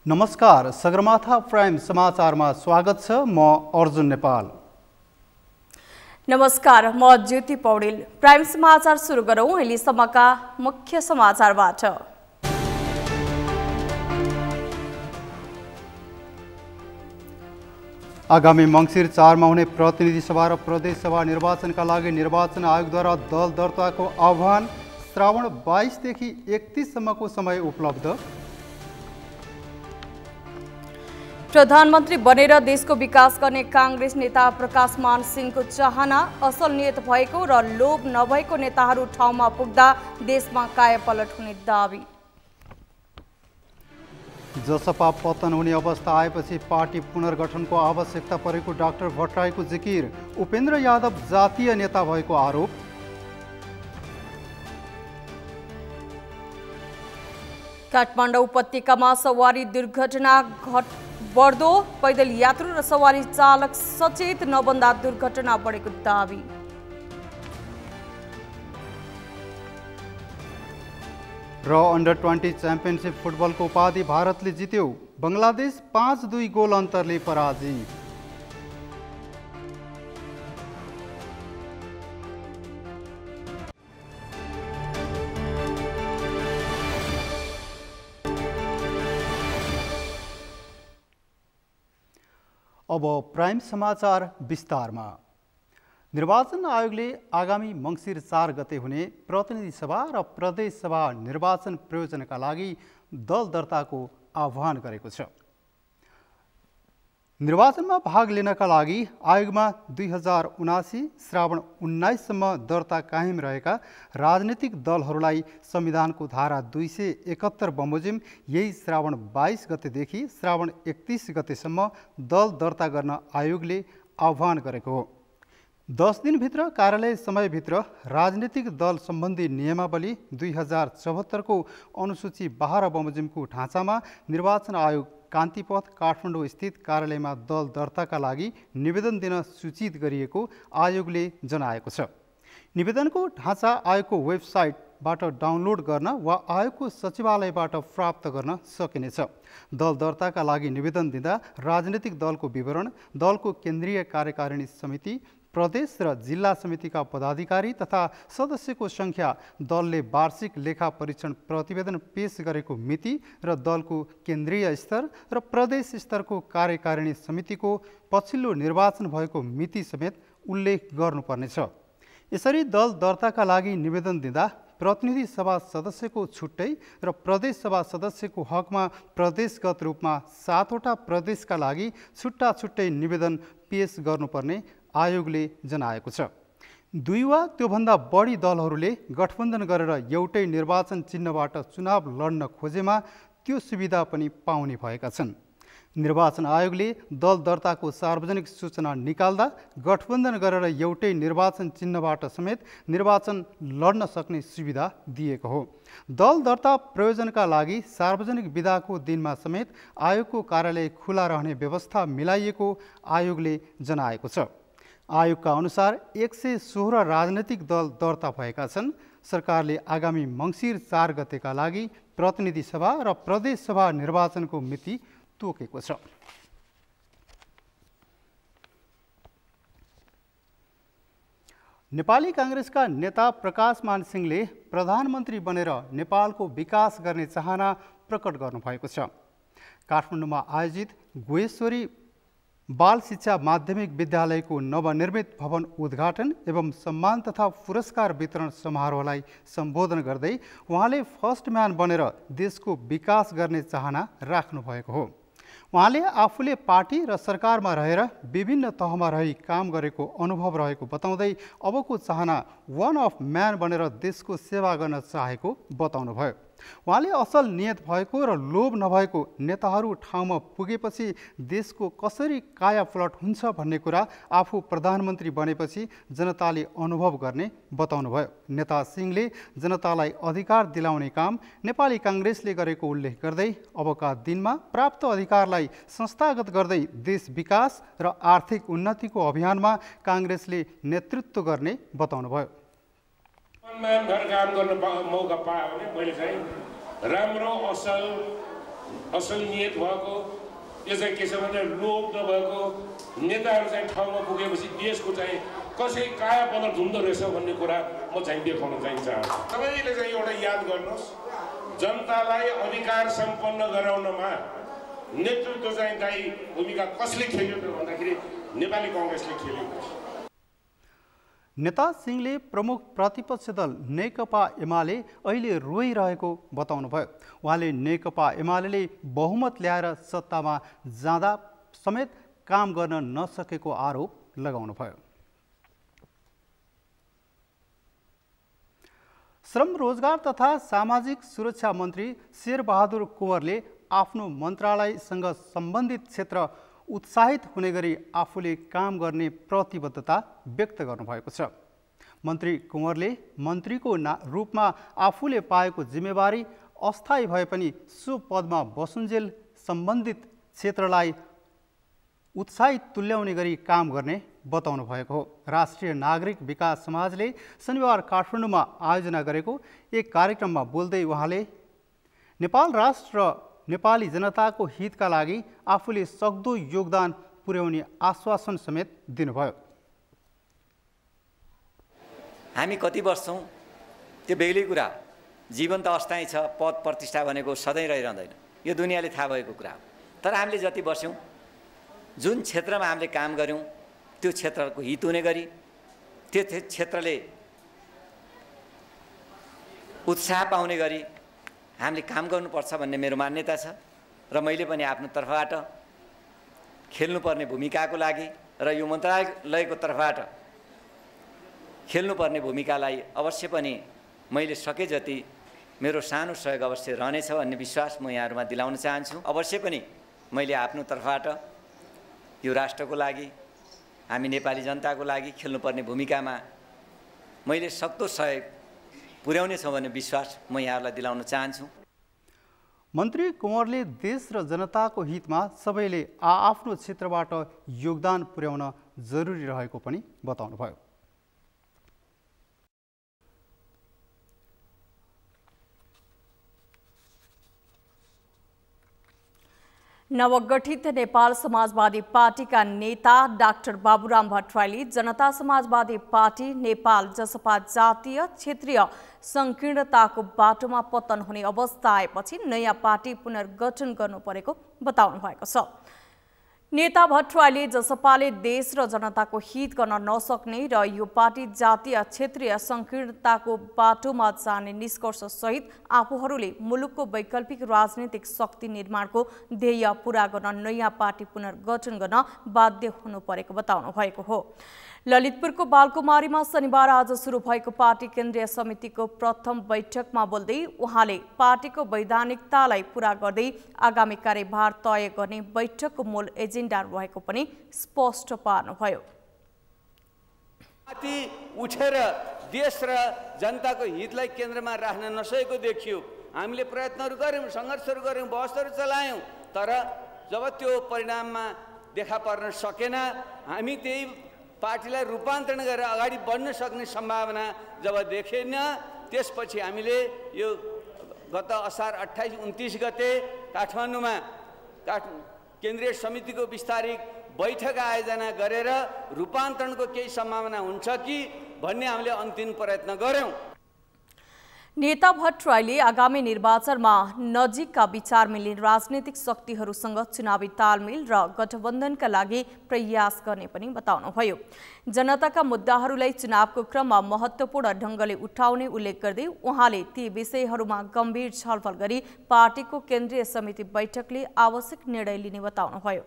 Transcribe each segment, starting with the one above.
नमस्कार, सगरमाथा प्राइम समाचारमा स्वागत छ। म अर्जुन नेपाल। नमस्कार, म ज्योति पौडेल। प्राइम समाचार सुरु गरौँ अहिलेसम्मका मुख्य समाचारबाट। आगामी मङ्सिर 4 मा हुने प्रतिनिधि सभा र प्रदेश सभा निर्वाचनका लागि निर्वाचन आयोगद्वारा दल दर्ताको आह्वान। श्रावण 22 देखि 31 सम्मको समय उपलब्ध। प्रधानमन्त्री बनेर देशको विकास गर्ने काङ्ग्रेस नेता प्रकाश मान सिंहको चाहना। असल नियत भएको र लोभ नभएको नेताहरू ठाउँमा पुग्दा देशमा कायापलट हुने दाबी। जसपा पतन हुने अवस्था आएपछि पार्टी पुनर्गठनको आवश्यकता परेको डाक्टर भट्टराईको जिकिर। उपेन्द्र यादव जातीय नेता भएको आरोप। काठमाडौँ उपत्यकामा सवारी दुर्घटना बढ्दो। पैदल यात्रु र सवारी चालक सचेत नबन्दा दुर्घटना बढेको दाबी। र अन्डर 20 च्याम्पियनसिप फुटबलको उपाधि भारतले जित्यो। बङ्गलादेश 5-2 गोल अन्तरले पराजित। अब प्राइम समाचार विस्तारमा। निर्वाचन आयोगले आगामी मङ्सिर 4 गते हुने प्रतिनिधि सभा र प्रदेश सभा निर्वाचन प्रयोजनका लागि दल दर्ताको आह्वान गरेको छ। निर्वाचनमा भाग लिनका लागि आयोगमा 2079 श्रावण 19 सम्म दर्ता कायम रहेका राजनीतिक दलहरूलाई संविधानको धारा 271 बमोजिम यही श्रावण 22 गतेदेखि श्रावण 31 गतेसम्म दल दर्ता गर्न आयोगले आह्वान गरेको हो। 10 दिनभित्र कार्यालय समयभित्र राजनीतिक दल सम्बन्धी नियमावली 2074 को अनुसूची 12 बमोजिमको ढाँचामा निर्वाचन आयोग कान्तिपथ काठमाडौँ स्थित कार्यालयमा दल दर्ताका लागि निवेदन दिन सूचित गरिएको आयोगले जनाएको छ। निवेदनको ढाँचा आयोगको वेबसाइटबाट डाउनलोड गर्न वा आयोगको सचिवालयबाट प्राप्त गर्न सकिनेछ। दल दर्ताका लागि निवेदन दिँदा राजनीतिक दलको विवरण, दलको केन्द्रीय कार्यकारिणी समिति, प्रदेश र जिल्ला समितिका पदाधिकारी तथा सदस्यको सङ्ख्या, दलले वार्षिक लेखा परीक्षण प्रतिवेदन पेश गरेको मिति र दलको केन्द्रीय स्तर र प्रदेश स्तरको कार्यकारिणी समितिको पछिल्लो निर्वाचन भएको मिति समेत उल्लेख गर्नुपर्नेछ। यसरी दल दर्ताका लागि निवेदन दिँदा प्रतिनिधि सभा सदस्यको छुट्टै र प्रदेश सभा सदस्यको हकमा प्रदेशगत रूपमा 7 वटा प्रदेशका लागि छुट्टा छुट्टै निवेदन पेश गर्नुपर्ने आयोगले जनाएको छ। 2 वा त्योभन्दा बढी दलहरूले गठबन्धन गरेर एउटै निर्वाचन चिन्हबाट चुनाव लड्न खोजेमा त्यो सुविधा पनि पाउने भएका छन्। निर्वाचन आयोगले दल दर्ताको सार्वजनिक सूचना निकाल्दा गठबन्धन गरेर एउटै निर्वाचन चिन्हबाट समेत निर्वाचन लड्न सक्ने सुविधा दिएको हो। दल दर्ता प्रयोजनका लागि सार्वजनिक बिदाको दिनमा समेत आयोगको कार्यालय खुला रहने व्यवस्था मिलाइएको आयोगले जनाएको छ। आयोगका अनुसार 116 राजनैतिक दल दर्ता भएका छन्। सरकारले आगामी मङ्सिर 4 गतेका लागि प्रतिनिधि सभा र प्रदेश सभा निर्वाचनको मिति तोकेको छ। नेपाली काङ्ग्रेसका नेता प्रकाश मान सिंहले प्रधानमन्त्री बनेर नेपालको विकास गर्ने चाहना प्रकट गर्नुभएको छ। काठमाडौँमा आयोजित गुहेश्वरी बाल शिक्षा माध्यमिक विद्यालयको नवनिर्मित भवन उद्घाटन एवं सम्मान तथा पुरस्कार वितरण समारोहलाई सम्बोधन गर्दै उहाँले फर्स्ट म्यान बनेर देशको विकास गर्ने चाहना राख्नु भएको हो। उहाँले आफूले पार्टी र सरकारमा रहेर विभिन्न तहमा रही काम गरेको अनुभव रहेको बताउँदै अबको चाहना वान अफ म्यान बनेर देशको सेवा गर्न चाहेको बताउनुभयो। उहाँले असल नियत भएको र लोभ नभएको नेताहरू ठाउँमा पुगेपछि देशको कसरी कायापलट हुन्छ भन्ने कुरा आफू प्रधानमन्त्री बनेपछि जनताले अनुभव गर्ने बताउनुभयो। नेता सिंहले जनतालाई अधिकार दिलाउने काम नेपाली काङ्ग्रेसले गरेको उल्लेख गर्दै अबका दिनमा प्राप्त अधिकारलाई संस्थागत गर्दै देश विकास र आर्थिक उन्नतिको अभियानमा काङ्ग्रेसले नेतृत्व गर्ने बताउनुभयो। काम गर्न मौका पायो भने मैले चाहिँ राम्रो असल असल नियत भएको, यो चाहिँ के छ भने लोभ नभएको नेताहरू चाहिँ ठाउँमा पुगेपछि देशको चाहिँ कसै काया पलट हुँदो रहेछ भन्ने कुरा म चाहिँ देखाउन चाहिँ चाहन्छु। सबैले चाहिँ एउटा याद गर्नुहोस्, जनतालाई अधिकार सम्पन्न गराउनमा नेतृत्व चाहिँ दायी भूमिका कसले खेल्यो त भन्दाखेरि नेपाली कांग्रेसले खेलेको छ। नेता सिंहले प्रमुख प्रतिपक्ष दल नेकपा एमाले अहिले रोइरहेको बताउनुभयो। उहाँले नेकपा एमाले बहुमत ल्याएर सत्तामा जाँदा समेत काम गर्न नसकेको आरोप लगाउनुभयो। श्रम रोजगार तथा सामाजिक सुरक्षा मन्त्री शेरबहादुर कुँवरले आफ्नो मन्त्रालयसँग सम्बन्धित क्षेत्र उत्साहित हुने गरी आफूले काम गर्ने प्रतिबद्धता व्यक्त गर्नुभएको छ। मन्त्री कुँवरले मन्त्रीको रूपमा आफूले पाएको जिम्मेवारी अस्थायी भए पनि सो पदमा बसुन्जेल सम्बन्धित क्षेत्रलाई उत्साहित तुल्याउने गरी काम गर्ने बताउनु भएको हो। राष्ट्रिय नागरिक विकास समाजले शनिबार काठमाडौँमा आयोजना गरेको एक कार्यक्रममा बोल्दै उहाँले नेपाल राष्ट्र र नेपाली जनताको हितका लागि आफूले सक्दो योगदान पुर्याउने आश्वासन समेत दिनुभयो। हामी कति बस्छौँ त्यो बेग्लै कुरा, जीवन त अस्थायी छ, पद प्रतिष्ठा भनेको सधैँ रहिरहँदैन, यो दुनियाँले थाहा भएको कुरा हो। तर हामीले जति बस्यौँ, जुन क्षेत्रमा हामीले काम गऱ्यौँ त्यो क्षेत्रको हित हुने गरी, त्यो क्षेत्रले उत्साह पाउने गरी हामीले काम गर्नुपर्छ भन्ने मेरो मान्यता छ। र मैले पनि आफ्नो तर्फबाट खेल्नुपर्ने भूमिकाको लागि र यो मन्त्रालयको तर्फबाट खेल्नुपर्ने भूमिकालाई अवश्य पनि मैले सके जति मेरो सानो सहयोग अवश्य रहनेछ भन्ने विश्वास म यहाँहरुमा दिलाउन चाहन्छु। अवश्य पनि मैले आफ्नो तर्फबाट यो राष्ट्रको लागि, हामी नेपाली जनताको लागि खेल्नुपर्ने भूमिकामा मैले सक्दो सहयोग पुर्याउने छ भन्ने विश्वास म यहाँहरुलाई दिलाउन चाहन्छु। मन्त्री कुँवरले देश र जनताको हितमा सबैले आआफ्नो क्षेत्रबाट योगदान पुर्याउन जरुरी रहेको पनि बताउनुभयो। नवगठित नेपाल समाजवादी पार्टीका नेता डाक्टर बाबुराम भट्टराईले जनता समाजवादी पार्टी नेपाल जसपा जातीय क्षेत्रीय संकीर्णताको बाटोमा पतन हुने अवस्था आएपछि नयाँ पार्टी पुनर्गठन गर्नु परेको बताउनु भएको छ। नेता भट्टराईले जसपाले देश र जनताको हित गर्न नसक्ने र यो पार्टी जातीय क्षेत्रीय संकीर्णताको बाटोमा जाने निष्कर्ष सहित आफूहरूले मुलुकको वैकल्पिक राजनीतिक शक्ति निर्माणको ध्येय पूरा गर्न नयाँ पार्टी पुनर्गठन गर्न बाध्य हुनु परेको बताउनु भएको हो। ललितपुरको बालकुमारीमा शनिबार आज सुरु भएको पार्टी केन्द्रीय समितिको प्रथम बैठकमा बोल्दै उहाँले पार्टीको वैधानिकतालाई पूरा गर्दै आगामी कार्यभार तय गर्ने बैठकको मूल एजेन्डा रहेको पनि स्पष्ट पार्नुभयो। पार्टी उठेर देश र जनताको हितलाई केन्द्रमा राख्न नसकेको देखियो। हामीले प्रयत्नहरू गर्यौं, संघर्षहरू गर्यौं, बहसहरू चलायौं, तर जब त्यो परिणाममा देखा पर्न सकेन, हामी त्यही पार्टीलाई रूपान्तरण गरेर अगाडि बढ्न सक्ने सम्भावना जब देखेन, त्यसपछि हामीले यो गत असार 28-29 गते काठमाडौँमा केन्द्रीय समितिको विस्तारित बैठक आयोजना गरेर रूपान्तरणको केही सम्भावना हुन्छ कि भन्ने हामीले अन्तिम प्रयत्न गर्यौं। नेता भट्टराईले आगामी निर्वाचनमा नजिकका विचार मिल्ने राजनीतिक शक्तिहरूसँग चुनावी तालमेल र गठबन्धनका लागि प्रयास गर्ने पनि बताउनुभयो। जनताका मुद्दाहरूलाई चुनावको क्रममा महत्त्वपूर्ण ढङ्गले उठाउने उल्लेख गर्दै उहाँले ती विषयहरूमा गम्भीर छलफल गरी पार्टीको केन्द्रीय समिति बैठकले आवश्यक निर्णय लिने बताउनुभयो।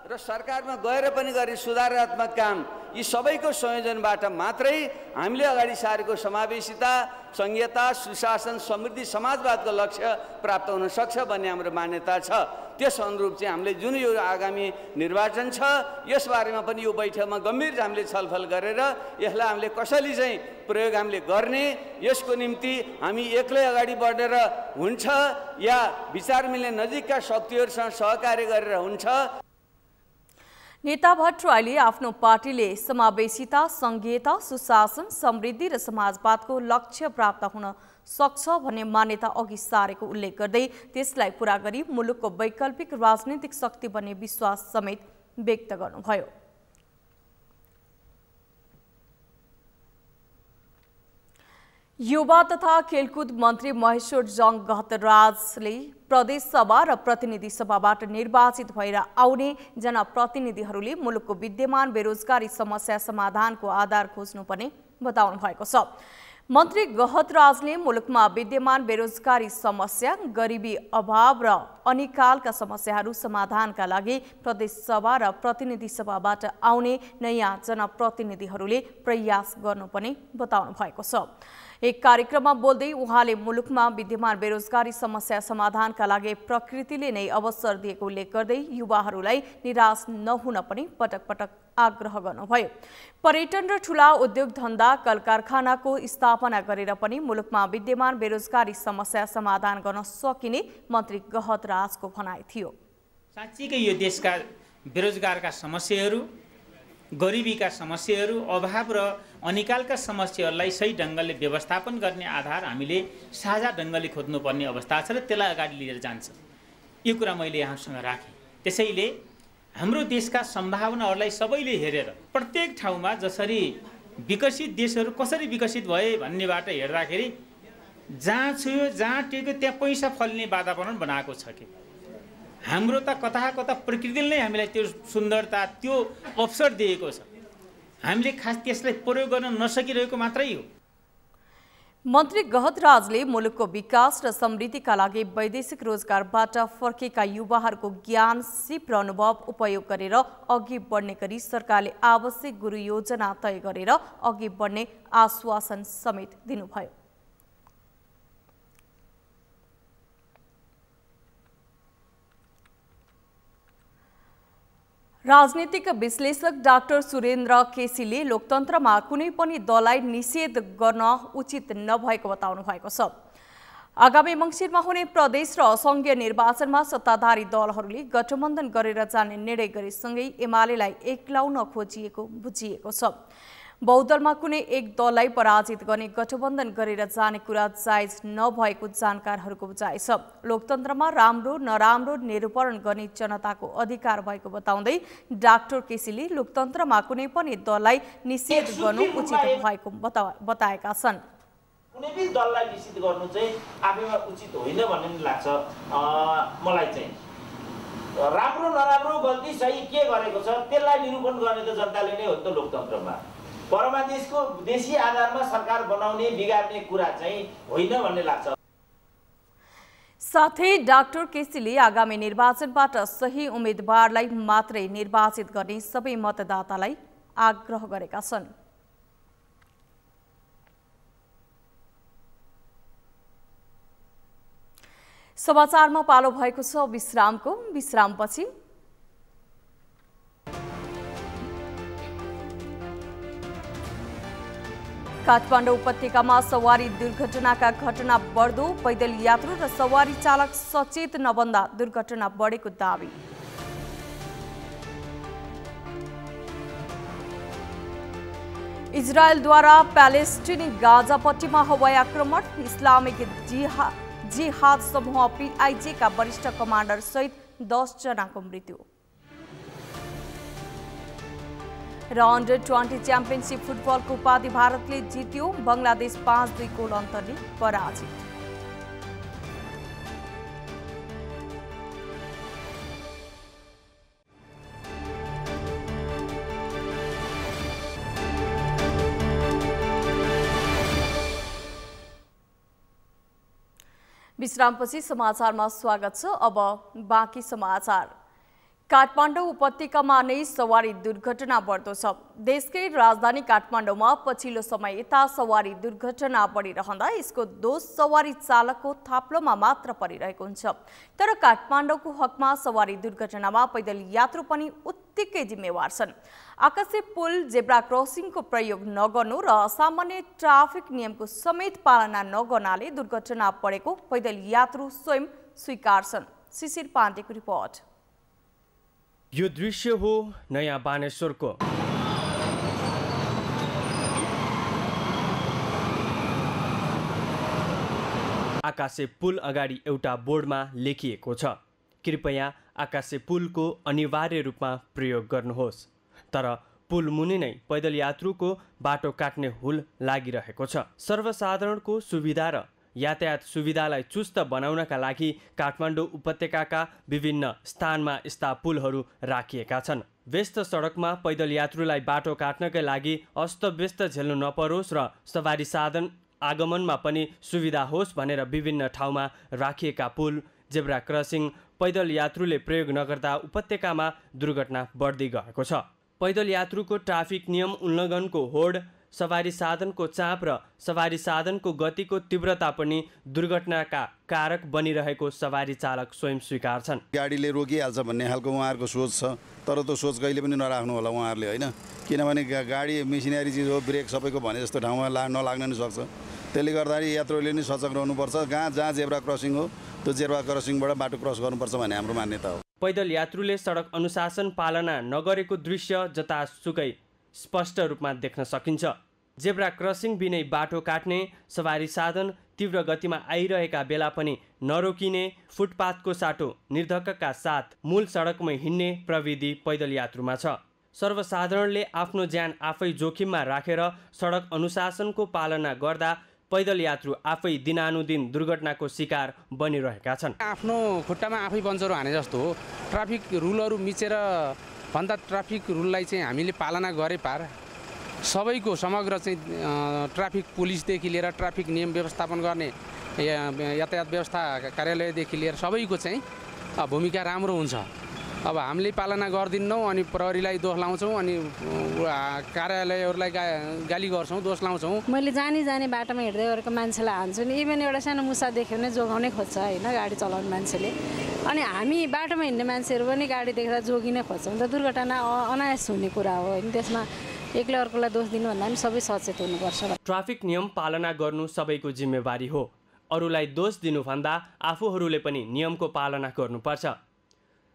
र सरकारमा गएर पनि गर्ने सुधारात्मक काम, यी सबैको संयोजनबाट मात्रै हामीले अगाडि सारेको समावेशिता, संघीयता, सुशासन, समृद्धि, समाजवादको लक्ष्य प्राप्त हुन सक्छ भन्ने हाम्रो मान्यता छ। त्यस अनुरूप चाहिँ हामीले जुन यो आगामी निर्वाचन छ यसबारेमा पनि यो बैठकमा गम्भीर हामीले छलफल गरेर यसलाई हामीले कसरी चाहिँ प्रयोग हामीले गर्ने, यसको निम्ति हामी एक्लै अगाडि बढेर हुन्छ या विचार मिल्ने नजिकका शक्तिहरूसँग सहकार्य गरेर हुन्छ। नेता भट्टराईले आफ्नो पार्टीले समावेशिता, संघीयता, सुशासन, समृद्धि र समाजवादको लक्ष्य प्राप्त हुन सक्छ भन्ने मान्यता अघि सारेको उल्लेख गर्दै त्यसलाई पूरा गरी मुलुकको वैकल्पिक राजनीतिक शक्ति बन्ने विश्वास समेत व्यक्त गर्नुभयो। युवा तथा खेलकुद मन्त्री महेश्वर जङ गहतराजले प्रदेश सभा र प्रतिनिधि सभाबाट निर्वाचित भएर आउने जनप्रतिनिधिहरूले मुलुकको विद्यमान बेरोजगारी समस्या समाधानको आधार खोज्नुपर्ने बताउनु भएको छ। मन्त्री गहतराजले मुलुकमा विद्यमान बेरोजगारी समस्या, गरिबी अभाव र अनिकालका समस्याहरू समाधानका लागि प्रदेश सभा र प्रतिनिधि सभाबाट आउने नयाँ जनप्रतिनिधिहरूले प्रयास गर्नुपर्ने बताउनु भएको छ। एक कार्यक्रममा बोल्दै उहाँले मुलुकमा विद्यमान बेरोजगारी समस्या समाधानका लागि प्रकृतिले नै अवसर दिएको उल्लेख गर्दै युवाहरूलाई निराश नहुन पनि पटक पटक आग्रह गर्नुभयो। पर्यटन र ठूला उद्योग धन्दा कल कारखानाको स्थापना गरेर पनि मुलुकमा विद्यमान बेरोजगारी समस्या समाधान गर्न सकिने मन्त्री गहतराजको भनाइ थियो। साँच्चीकै यो देशका बेरोजगारका समस्याहरू, गरिबीका समस्याहरू, अभाव र अनिकालका समस्याहरूलाई सही ढङ्गले व्यवस्थापन गर्ने आधार हामीले साझा ढङ्गले खोज्नुपर्ने अवस्था छ र त्यसलाई अगाडि लिएर जान्छ। यो कुरा मैले यहाँसँग राखेँ। त्यसैले हाम्रो देशका सम्भावनाहरूलाई सबैले हेरेर प्रत्येक ठाउँमा जसरी विकसित देशहरू कसरी विकसित भए भन्नेबाट हेर्दाखेरि जहाँ छुयो जहाँ टेक्यो त्यहाँ पैसा फल्ने वातावरण बनाएको छ कि हाम्रो त कता कता प्रकृतिले नै हामीलाई त्यो सुन्दरता, त्यो अवसर दिएको छ। हामीले खास त्यसलाई प्रयोग गर्न नसकिरहेको मात्रै हो। मन्त्री गहतराजले मुलुकको विकास र समृद्धिका लागि वैदेशिक रोजगारबाट फर्केका युवाहरूको ज्ञान, सिप र अनुभव उपयोग गरेर अघि बढ्ने गरी सरकारले आवश्यक गुरु योजना तय गरेर अघि बढ्ने आश्वासन समेत दिनुभयो। राजनीतिक विश्लेषक डाक्टर सुरेन्द्र केसीले लोकतन्त्रमा कुनै पनि दललाई निषेध गर्न उचित नभएको बताउनु भएको छ। आगामी मङ्सिरमा हुने प्रदेश र असङ्घीय निर्वाचनमा सत्ताधारी दलहरूले गठबन्धन गरेर जाने निर्णय गरेसँगै एमालेलाई एक्लाउन खोजिएको बुझिएको छ। बहुदलमा कुनै एक दललाई पराजित गर्ने गठबन्धन गरेर जाने कुरा जायज नभएको जानकारहरूको बुझाइ छ। लोकतन्त्रमा राम्रो नराम्रो निरूपण गर्ने जनताको अधिकार भएको बताउँदै डाक्टर केसीले लोकतन्त्रमा कुनै पनि दललाई निषेध गर्नु उचित भएको बताएका छन्। कुनै पनि दललाई निषेध गर्नु चाहिँ आफैमा उचित होइन भन्ने लाग्छ मलाई चाहिँ। राम्रो नराम्रो गल्ती सही के गरेको छ त्यसलाई निरूपण गर्ने त जनताले नै हो नि त लोकतन्त्रमा। परमादेशको देशी आधारमा सरकार बनाउने बिगार्ने कुरा चाहिँ होइन भन्ने लाग्छ। साथै डाक्टर केसीले आगामी निर्वाचनबाट सही उम्मेदवारलाई मात्रै निर्वाचित गर्ने सबै मतदातालाई आग्रह गरेका छन्। समाचारमा पालो भएको छ विश्रामको। विश्रामपछि काठमाडौँ उपत्यकामा सवारी दुर्घटनाका घटना बढ्दो, पैदल यात्रु र सवारी चालक सचेत नबन्दा दुर्घटना बढेको दावी। इजरायलद्वारा प्यालेस्टिनी गाजापट्टीमा हवाई आक्रमण, इस्लामिक जिहाद समूह PIJ का वरिष्ठ कमान्डर सहित 10 जनाको मृत्यु। र अन्डर-20 च्याम्पियनशिप फुटबलको उपाधि भारतले जित्यो, बङ्गलादेश 5-2 गोल अन्तरले पराजित। विश्रामपछि समाचारमा स्वागत छ। अब बाँकी समाचार। काठमाडौँ उपत्यकामा नै सवारी दुर्घटना बढ्दो छ। देशकै राजधानी काठमाडौँमा पछिल्लो समय यता सवारी दुर्घटना बढिरहँदा यसको दोष सवारी चालकको थाप्लोमा मात्र परिरहेको हुन्छ। तर काठमाडौँको हकमा सवारी दुर्घटनामा पैदल यात्रु पनि उत्तिकै जिम्मेवार छन्। आकाशे पुल, जेब्रा क्रसिङको प्रयोग नगर्नु र असामान्य ट्राफिक नियमको समेत पालना नगर्नाले दुर्घटना बढेको पैदल यात्रु स्वयं स्वीकार्छन्। शिशिर पाण्डेको रिपोर्ट। यो दृश्य हो नयाँ बानेश्वरको। आकाशे पुल अगाडि एउटा बोर्डमा लेखिएको छ, कृपया आकाशे पुलको अनिवार्य रूपमा प्रयोग गर्नुहोस्। तर पुल मुनि नै पैदल यात्रुको बाटो काट्ने हुल लागिरहेको छ। सर्वसाधारणको सुविधा र यातायात सुविधालाई चुस्त बनाउनका लागि काठमाडौँ उपत्यकाका विभिन्न स्थानमा यस्ता पुलहरू राखिएका छन्। व्यस्त सडकमा पैदल यात्रुलाई बाटो काट्नका लागि अस्तव्यस्त झेल्नु नपरोस् र सवारी साधन आगमनमा पनि सुविधा होस् भनेर विभिन्न ठाउँमा राखिएका पुल, जेब्रा क्रसिङ पैदल यात्रुले प्रयोग नगर्दा उपत्यकामा दुर्घटना बढ्दै गएको छ। पैदल यात्रुको ट्राफिक नियम उल्लङ्घनको होड, सवारी साधनको चाप र सवारी साधनको गतिको तीव्रता पनि दुर्घटनाका कारक बनिरहेको सवारी चालक स्वयं स्वीकार छन्। गाडीले रोकिहाल्छ भन्ने खालको उहाँहरूको सोच छ, तर त्यो सोच कहिले पनि नराख्नु होला उहाँहरूले, होइन? किनभने गाडी मेसिनरी चिज हो, ब्रेक सबैको भने जस्तो ठाउँमा नलाग्न नि सक्छ। त्यसले गर्दाखेरि यात्रुले नै सचेत रहनुपर्छ। जहाँ जेब्रा क्रसिङ हो त्यो जेब्रा क्रसिङबाट बाटो क्रस गर्नुपर्छ भन्ने हाम्रो मान्यता हो। पैदल यात्रुले सडक अनुशासन पालना नगरेको दृश्य जतासुकै स्पष्ट रूपमा देख्न सकिन्छ। जेब्रा क्रसिङ बिनै बाटो काट्ने, सवारी साधन तीव्र गतिमा आइरहेका बेला पनि नरोकिने, फुटपाथको साटो निर्धक्कका साथ मूल सडकमै हिँड्ने प्रविधि पैदल यात्रुमा छ। सर्वसाधारणले आफ्नो ज्यान आफै जोखिममा राखेर सडक अनुशासनको पालना गर्दा पैदल यात्रु आफै दिनानुदिन दुर्घटनाको शिकार बनिरहेका छन्। आफ्नो खुट्टामा आफै बन्चरो हाने जस्तो हो। ट्राफिक रुलहरू मिचेर भन्दा ट्राफिक रुललाई चाहिँ हामीले पालना गरे पार सबैको समग्र चाहिँ ट्राफिक पुलिसदेखि लिएर ट्राफिक नियम व्यवस्थापन गर्ने यातायात व्यवस्था कार्यालयदेखि लिएर सबैको चाहिँ भूमिका राम्रो हुन्छ। अब हामीले पालना गर्दिनौँ अनि प्रहरीलाई दोष लाउँछौँ अनि कार्यालयहरूलाई गाली गर्छौँ, दोष लाउँछौँ। मैले जाने बाटोमा हिँड्दै गरेको मान्छेलाई हान्छु नि, इभन एउटा सानो मुसा देख्यो भने जोगाउनै खोज्छ होइन गाडी चलाउने मान्छेले। अनि हामी बाटोमा हिँड्ने मान्छेहरू पनि गाडी देखेर जोगिनै खोज्छौँ। त दुर्घटना अनायास हुने कुरा हो होइन, त्यसमा एकले अर्कोलाई दोष दिनुभन्दा पनि सबै सचेत हुनुपर्छ। ट्राफिक नियम पालना गर्नु सबैको जिम्मेवारी हो। अरूलाई दोष दिनुभन्दा आफूहरूले पनि नियमको पालना गर्नुपर्छ।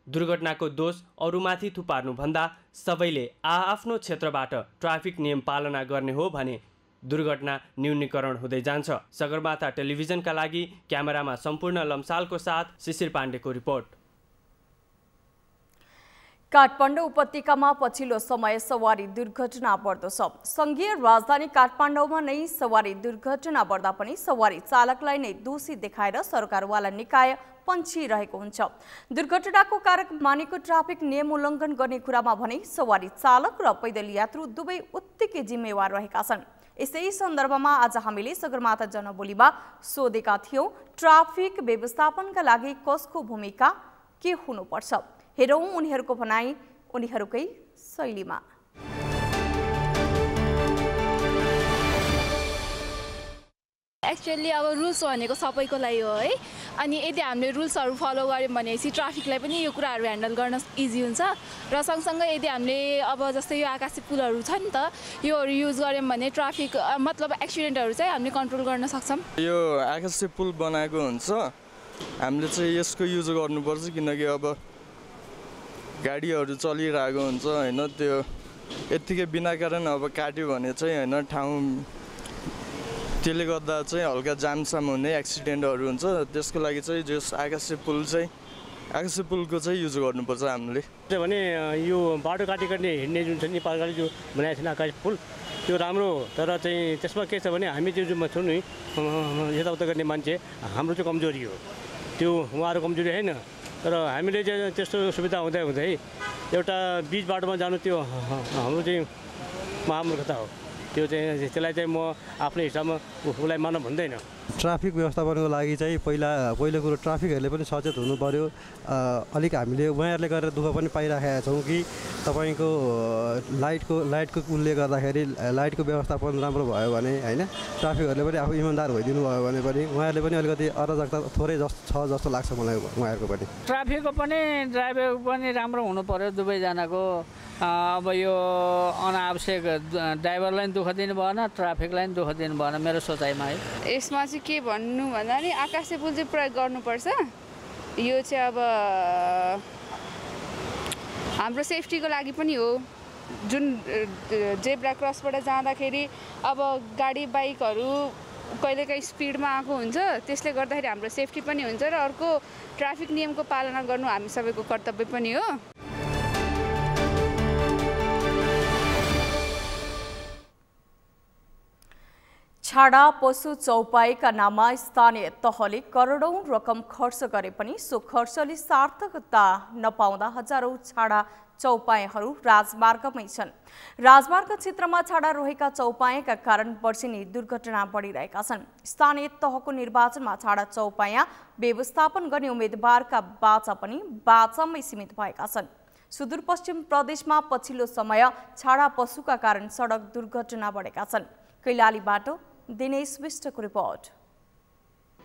दुर्घटनाको दोष अरूमाथि थुपार्नुभन्दा सबैले आआफ्नो क्षेत्रबाट ट्राफिक नियम पालना गर्ने हो भने दुर्घटना न्यूनीकरण हुँदै जान्छ। सगरमाथा टेलिभिजनका लागि क्यामेरामा सम्पूर्ण लम्सालको साथ शिशिर पाण्डेको रिपोर्ट। काठमाडौँ उपत्यकामा पछिल्लो समय सवारी दुर्घटना बढ्दो छ। संघीय राजधानी काठमाडौँमा नै सवारी दुर्घटना बढ्दा पनि सवारी चालकलाई नै दोषी देखाएर सरकारवाला निकाय पन्छिरहेको हुन्छ। दुर्घटनाको कारक मानेको ट्राफिक नियम उल्लङ्घन गर्ने कुरामा भने सवारी चालक र पैदल यात्रु दुवै उत्तिकै जिम्मेवार रहेका छन्। यसै सन्दर्भमा आज हामीले सगरमाथा जनबोलीमा सोधेका थियौं, ट्राफिक व्यवस्थापनका लागि कसको भूमिका के हुनुपर्छ? हेरौं उनीहरूको भनाई उनीहरूकै शैलीमा। एक्चुअली अब रुल्स भनेको सबैको लागि हो है, अनि यदि हामीले रुल्सहरू फलो गऱ्यौँ भनेपछि ट्राफिकलाई पनि यो कुराहरू ह्यान्डल गर्न इजी हुन्छ। र सँगसँगै यदि हामीले अब जस्तै यो आकाशी पुलहरू छ नि त, योहरू युज गऱ्यौँ भने ट्राफिक मतलब एक्सिडेन्टहरू चाहिँ हामीले कन्ट्रोल गर्न सक्छौँ। यो आकाशी पुल बनाएको हुन्छ, हामीले चाहिँ यसको युज गर्नुपर्छ किनकि अब गाडीहरू चलिरहेको हुन्छ होइन, त्यो यत्तिकै बिना कारण अब काट्यो भने चाहिँ होइन ठाउँ त्यसले गर्दा चाहिँ हल्का जामसाम हुने एक्सिडेन्टहरू हुन्छ। त्यसको लागि चाहिँ जस आकाशी पुलको चाहिँ युज गर्नुपर्छ हामीले। भने यो बाटो काटी हिँड्ने जुन छ नि पालगाडी जो बनाएको छैन आकाशी पुल, त्यो राम्रो हो। तर चाहिँ त्यसमा के छ भने हामी त्यो जुन छौँ नि यताउता गर्ने मान्छे, हाम्रो चाहिँ कमजोरी हो, त्यो उहाँहरू कमजोरी होइन। तर हामीले चाहिँ त्यस्तो सुविधा हुँदै एउटा बिच बाटोमा जानु त्यो हाम्रो चाहिँ महामूर्खता हो। त्यसलाई चाहिँ म आफ्नो हिसाबमा उसलाई मान्न भन्दैन। ट्राफिक व्यवस्थापनको लागि चाहिँ पहिलो कुरो ट्राफिकहरूले पनि सचेत हुनु पर्यो। अलिक हामीले उहाँहरूले गरेर दुःख पनि पाइराखेका छौँ कि तपाईँको लाइटको उसले गर्दाखेरि लाइटको व्यवस्थापन राम्रो भयो भने होइन, ट्राफिकहरूले पनि आफू इमान्दार भइदिनु भयो भने पनि उहाँहरूले पनि अलिकति अराजकता थोरै छ जस्तो लाग्छ मलाई उहाँहरूको पनि। ट्राफिकको पनि ड्राइभर पनि राम्रो हुनु पर्यो दुवैजनाको। अब यो अनावश्यक ड्राइभरलाई पनि दुःख दिनु भएन, ट्राफिकलाई पनि दुःख दिनु भएन मेरो सोचाइमा है। यसमा चाहिँ के भन्नु भन्दा नि आकाशी पुल चाहिँ प्रयोग गर्नुपर्छ। यो चाहिँ अब हाम्रो सेफ्टीको लागि पनि हो। जुन जेब्रा क्रसबाट जाँदाखेरि अब गाडी बाइकहरू कहिलेकाहीँ स्पिडमा आएको हुन्छ, त्यसले गर्दाखेरि हाम्रो सेफ्टी पनि हुन्छ र अर्को ट्राफिक नियमको पालना गर्नु हामी सबैको कर्तव्य पनि हो। छाडा पशु चौपाईका नाममा स्थानीय तहले करोडौं रकम खर्च गरे पनि सो खर्चले सार्थकता नपाउँदा हजारौं छाडा चौपाईहरू राजमार्गमै छन्। राजमार्ग क्षेत्रमा छाडा रहेका चौपाईका कारण वर्षेनी दुर्घटना बढिरहेका छन्। स्थानीय तहको निर्वाचनमा छाडा चौपाया व्यवस्थापन गर्ने उम्मेदवारका बाचा पनि बाचामै सीमित भएका छन्। सुदूरपश्चिम प्रदेशमा पछिल्लो समय छाडा पशुका कारण सडक दुर्घटना बढेका छन्। कैलालीबाट दिनेश विष्टको रिपोर्ट।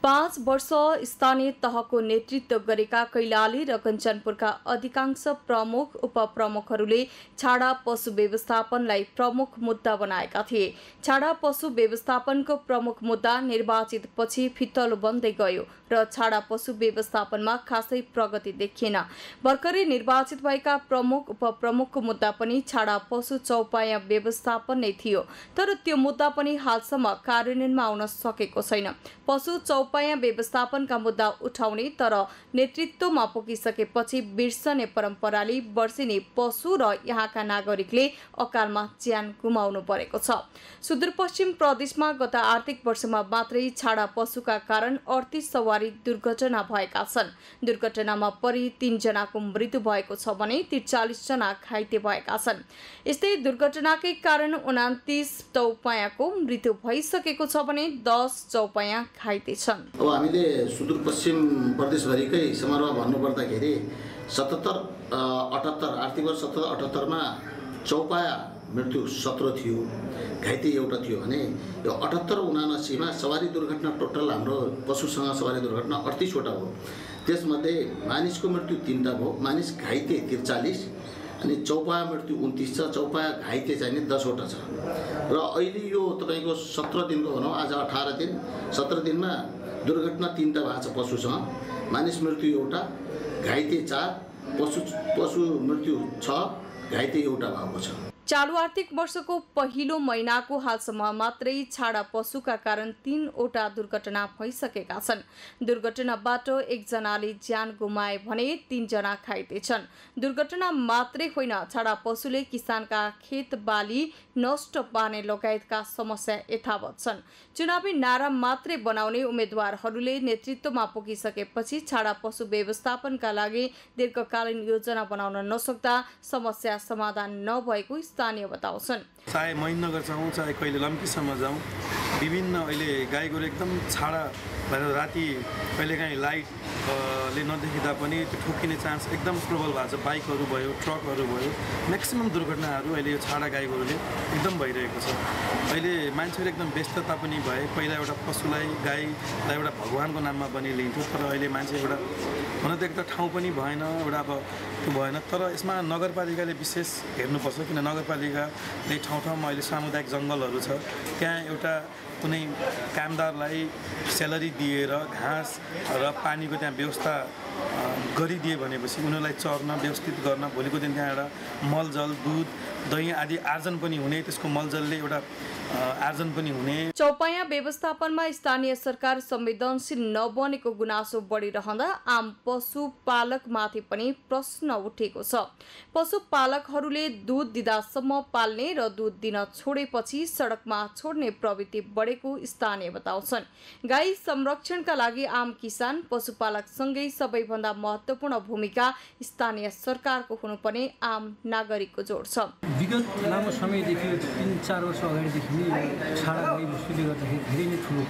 5 वर्ष स्थानीय तहको नेतृत्व गरेका कैलाली र कञ्चनपुरका अधिकांश प्रमुख उपप्रमुखहरूले छाडा पशु व्यवस्थापनलाई प्रमुख मुद्दा बनाएका थिए। छाडा पशु व्यवस्थापनको प्रमुख मुद्दा निर्वाचित पछि फितलो बन्दै गयो र छाडा पशु व्यवस्थापनमा खासै प्रगति देखिएन। भर्खरै निर्वाचित भएका प्रमुख उपप्रमुखको मुद्दा पनि छाडा पशु चौपाया व्यवस्थापन नै थियो, तर त्यो मुद्दा पनि हालसम्म कार्यान्वयनमा आउन सकेको छैन। पशु चौपाया व्यवस्थापनका मुद्दा उठाउने तर नेतृत्वमा पुगिसकेपछि बिर्सने परम्पराले वर्षेनी पशु र यहाँका नागरिकले अकालमा ज्यान गुमाउनु परेको छ। सुदूरपश्चिम प्रदेशमा गत आर्थिक वर्षमा मात्रै छाडा पशुका कारण 38 सवारी दुर्घटना भएका छन्। दुर्घटनामा परि 3 जनाको मृत्यु भएको छ भने 43 जना घाइते भएका छन्। यस्तै दुर्घटनाकै कारण 29 चौपायाको मृत्यु भइसकेको छ भने 10 चौपाया घाइते छन्। अब हामीले सुदूरपश्चिम प्रदेशभरिकै समारोह भन्नुपर्दाखेरि 77-78 आर्थिक वर्ष 77-78 मा चौपाया मृत्यु 17 थियो, घाइते एउटा थियो भने यो 78-79 मा सवारी दुर्घटना टोटल हाम्रो पशुसँग सवारी दुर्घटना 38 वटा हो। त्यसमध्ये मानिसको मृत्यु 3 टा भयो, मानिस घाइते 43 अनि चौपाया मृत्यु 29 छ, चौपाया घाइते चाहिँ 10 वटा छ। र अहिले यो तपाईको 17 दिनको भनौँ, आज 18 दिन, 17 दिनमा दुर्घटना 3 टा भएको छ पशुसँग। मानिस मृत्यु एउटा, घाइते 4, पशु मृत्यु 6, घाइते एउटा भएको छ। चालू आर्थिक वर्षको पहिलो महिनाको हालसम्म मात्रै छाडा पशुका कारण 3 वटा दुर्घटना भइसकेका छन्। दुर्घटनाबाट 1 जनाले ज्यान गुमाए भने 3 जना घाइते छन्। दुर्घटना मात्रै होइन, छाडा पशुले किसानका खेत बाली नष्ट पार्ने लगायतका समस्या यथावत छन्। चुनावी नारा मात्रै बनाउने उम्मेदवारहरूले नेतृत्वमा पुगिसकेपछि छाडा पशु व्यवस्थापनका लागि दीर्घकालीन योजना बनाउन नसक्दा समस्या समाधान नभएको स्थानीय बताउँछन्। चाहे महेन्द्रनगर जाउँ, चाहे कहिले लम्कीसम्म जाउँ, विभिन्न अहिले गाई गोरु एकदम छाडा भएर राति कहिलेकाहीँ लाइटले नदेखिँदा पनि त्यो ठोकिने चान्स एकदम प्रबल भएको छ। बाइकहरू भयो, ट्रकहरू भयो, म्याक्सिमम् दुर्घटनाहरू अहिले यो छाडा गाई गोरुले एकदम भइरहेको छ। अहिले मान्छेहरू एकदम व्यस्तता पनि भए। पहिला एउटा पशुलाई, गाईलाई एउटा भगवानको नाममा पनि लिन्थ्यो, तर अहिले मान्छे एउटा हुन त एक त ठाउँ पनि भएन, एउटा अब त्यो भएन। तर यसमा नगरपालिकाले विशेष हेर्नुपर्छ, किन नगरपालिकाले ठाउँ ठाउँमा अहिले सामुदायिक जङ्गलहरू छ, त्यहाँ एउटा कुनै कामदारलाई स्यालेरी दिएर घाँस र पानीको त्यहाँ व्यवस्था गरिदिए भनेपछि उनीहरूलाई चर्न व्यवस्थित गर्न भोलिको दिन त्यहाँ एउटा मलजल, दुध, दही आदि आर्जन पनि हुने, त्यसको मलजलले एउटा आर्जन पनि हुने। चौपाया व्यवस्थापनमा स्थानीय सरकार संवेदनशील नबनेको गुनासो बढिरहँदा आम पशुपालकमाथि पनि प्रश्न उठेको छ। पशुपालकहरूले दूध दिँदासम्म पाल्ने र दूध दिन छोडेपछि सडकमा छोड्ने प्रवृत्ति बढेको स्थानीय बताउँछन्। गाई संरक्षणका लागि आम किसान, पशुपालकसँगै सबैभन्दा महत्त्वपूर्ण भूमिका स्थानीय सरकारको हुनुपर्ने आम नागरिकको जोड छ। विगत लामो समयदेखि 3-4 वर्ष अगाडिदेखि नै छाडा गाई बस्तुले गर्दाखेरि धेरै नै ठुलो